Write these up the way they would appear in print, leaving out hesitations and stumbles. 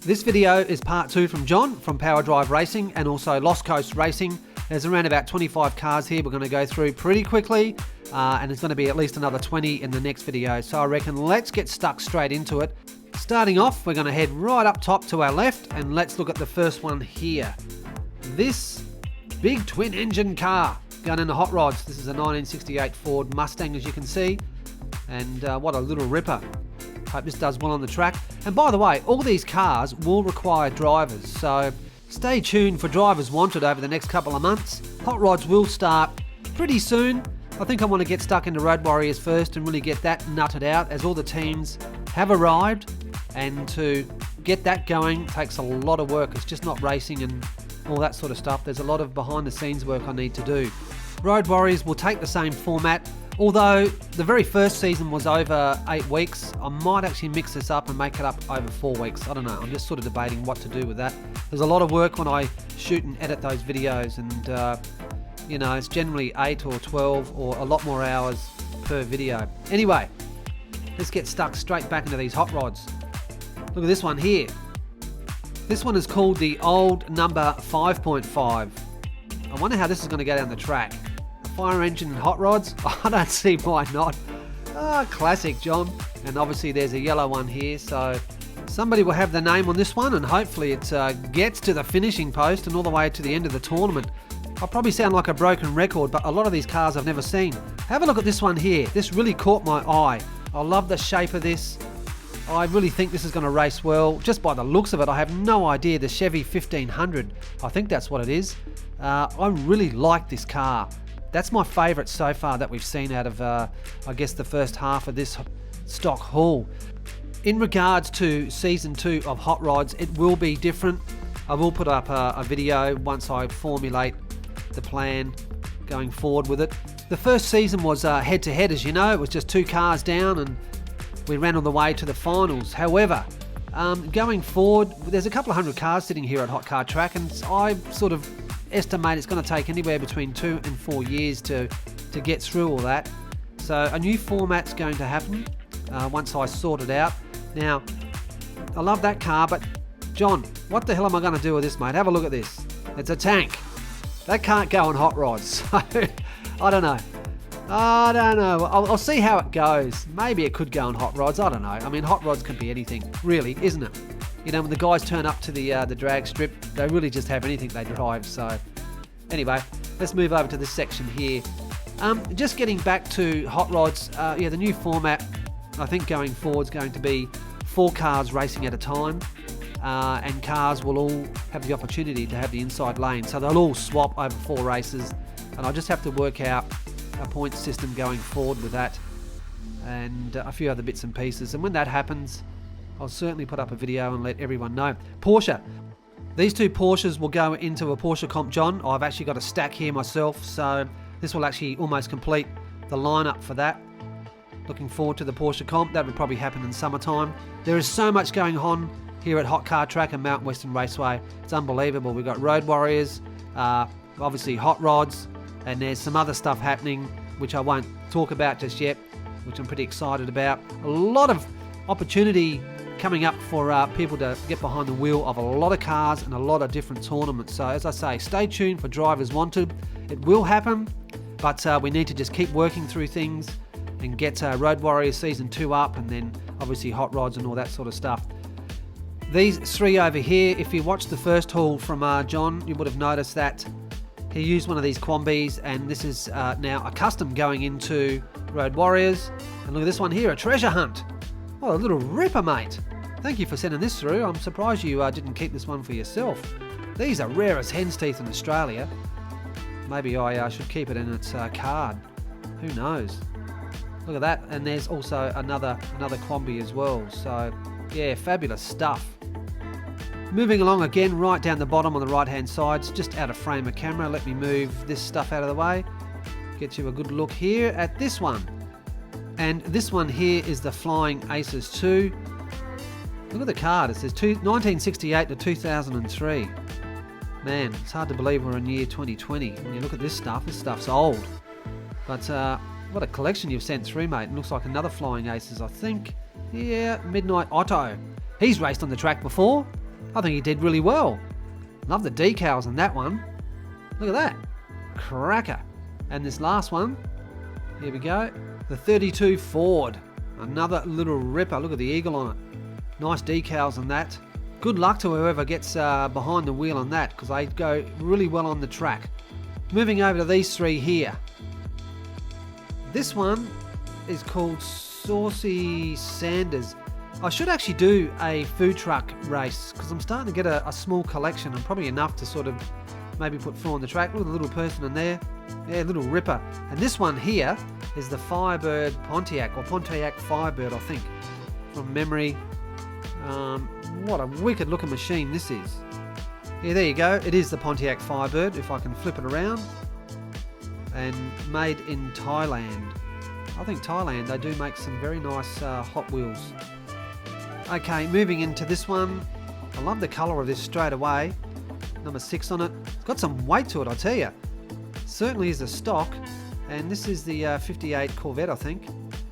This video is part 2 from John from Power Drive Racing and also Lost Coast Racing. There's around about 25 cars here we're going to go through pretty quickly, and there's going to be at least another 20 in the next video. So I reckon let's get stuck straight into it. Starting off, we're going to head right up top to our left and let's look at the first one here. This big twin engine car going into hot rods. This is a 1968 Ford Mustang, as you can see, and what a little ripper. Hope this does well on the track. And by the way, all these cars will require drivers, so stay tuned for drivers wanted over the next couple of months. Hot rods will start pretty soon. I think I want to get stuck into Road Warriors first and really get that nutted out, as all the teams have arrived, and to get that going takes a lot of work. It's just not racing and all that sort of stuff. There's a lot of behind the scenes work I need to do. Road Warriors will take the same format. Although the very first season was over 8 weeks, I might actually mix this up and make it up over 4 weeks. I don't know, I'm just sort of debating what to do with that. There's a lot of work when I shoot and edit those videos, and you know, it's generally 8 or 12 or a lot more hours per video. Anyway, let's get stuck straight back into these hot rods. Look at this one here. This one is called the old number 5.5. I wonder how this is going to go down the track. Fire engine and hot rods? I don't see why not. Classic John. And obviously there's a yellow one here, so somebody will have the name on this one, and hopefully it gets to the finishing post and all the way to the end of the tournament. I'll probably sound like a broken record, but a lot of these cars I've never seen. Have a look at this one here. This really caught my eye. I love the shape of this. I really think this is going to race well. Just by the looks of it, I have no idea. The Chevy 1500, I think that's what it is. I really like this car. That's my favourite so far that we've seen out of, I guess, the first half of this stock haul. In regards to Season 2 of Hot Rods, it will be different. I will put up a video once I formulate the plan going forward with it. The first season was head-to-head, as you know. It was just 2 cars down and we ran all the way to the finals. However, going forward, there's a couple of hundred cars sitting here at Hot Car Track, and I sort of estimate it's going to take anywhere between 2 and 4 years to get through all that. So a new format's going to happen once I sort it out. Now, I love that car, but John, what the hell am I going to do with this, mate? Have a look at this. It's a tank. That can't go on hot rods. So, I don't know. I'll see how it goes. Maybe it could go on hot rods. I don't know. I mean, hot rods can be anything, really, isn't it? You know, when the guys turn up to the drag strip, they really just have anything they drive. So anyway, let's move over to this section here. Just getting back to hot rods, yeah, the new format, I think going forward is going to be 4 cars racing at a time, and cars will all have the opportunity to have the inside lane. So they'll all swap over 4 races, and I'll just have to work out a point system going forward with that, and a few other bits and pieces. And when that happens, I'll certainly put up a video and let everyone know. Porsche. These 2 Porsches will go into a Porsche comp, John. I've actually got a stack here myself, so this will actually almost complete the lineup for that. Looking forward to the Porsche comp. That would probably happen in summertime. There is so much going on here at Hot Car Track and Mount Western Raceway. It's unbelievable. We've got Road Warriors, obviously hot rods, and there's some other stuff happening which I won't talk about just yet, which I'm pretty excited about. A lot of opportunity coming up for people to get behind the wheel of a lot of cars and a lot of different tournaments. So as I say, stay tuned for drivers wanted. It will happen, but we need to just keep working through things and get Road Warriors Season 2 up, and then obviously hot rods and all that sort of stuff. These 3 over here, if you watched the first haul from John, you would have noticed that he used one of these Quambis, and this is now a custom going into Road Warriors. And look at this one here, a treasure hunt. What a little ripper, mate. Thank you for sending this through. I'm surprised you didn't keep this one for yourself. These are rare as hen's teeth in Australia. Maybe I should keep it in its card. Who knows? Look at that. And there's also another Quambi as well. So yeah, fabulous stuff. Moving along again, right down the bottom on the right hand side, it's just out of frame of camera. Let me move this stuff out of the way. Get you a good look here at this one. And this one here is the Flying Aces 2. Look at the card, it says 1968 to 2003. Man, it's hard to believe we're in year 2020. When you look at this stuff's old. But what a collection you've sent through, mate. It looks like another Flying Aces, I think. Yeah, Midnight Otto. He's raced on the track before. I think he did really well. Love the decals on that one. Look at that. Cracker. And this last one, here we go. The 32 Ford. Another little ripper. Look at the eagle on it. Nice decals on that. Good luck to whoever gets behind the wheel on that, because they go really well on the track. Moving over to these three here. This one is called Saucy Sanders. I should actually do a food truck race, because I'm starting to get a small collection, and probably enough to sort of maybe put 4 on the track. Look at the little person in there. Yeah, little ripper. And this one here is the Firebird Pontiac, or Pontiac Firebird, I think, from memory. What a wicked looking machine this is. Yeah, there you go. It is the Pontiac Firebird, if I can flip it around. And made in Thailand. I think Thailand, they do make some very nice Hot Wheels. Okay, moving into this one. I love the colour of this straight away. Number 6 on it. It's got some weight to it, I tell you. Certainly is a stock. And this is the 58 Corvette, I think.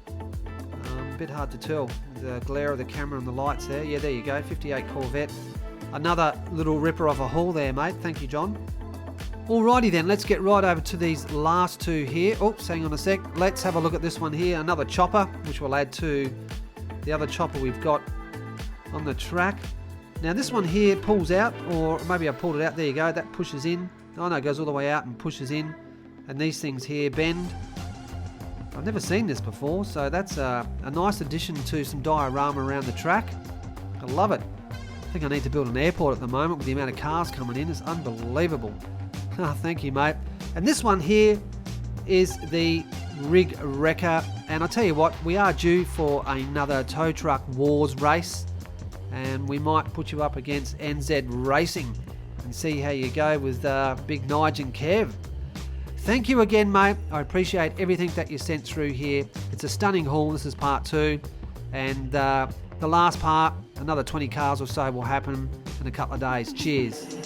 A bit hard to tell. The glare of the camera and the lights there. Yeah, there you go. 58 Corvette. Another little ripper off a haul there, mate. Thank you, John. Alrighty then, let's get right over to these last two here. Oops, hang on a sec. Let's have a look at this one here. Another chopper, which we'll add to the other chopper we've got on the track. Now this one here pulls out, or maybe I pulled it out. There you go. That pushes in. Oh no, it goes all the way out and pushes in. And these things here bend. I've never seen this before, so that's a nice addition to some diorama around the track. I love it. I think I need to build an airport at the moment with the amount of cars coming in. It's unbelievable. Thank you, mate. And this one here is the Rig Wrecker. And I'll tell you what, we are due for another Tow Truck Wars race. And we might put you up against NZ Racing and see how you go with Big Nige and Kev. Thank you again, mate. I appreciate everything that you sent through here. It's a stunning haul. This is part 2. And the last part, another 20 cars or so will happen in a couple of days. Cheers.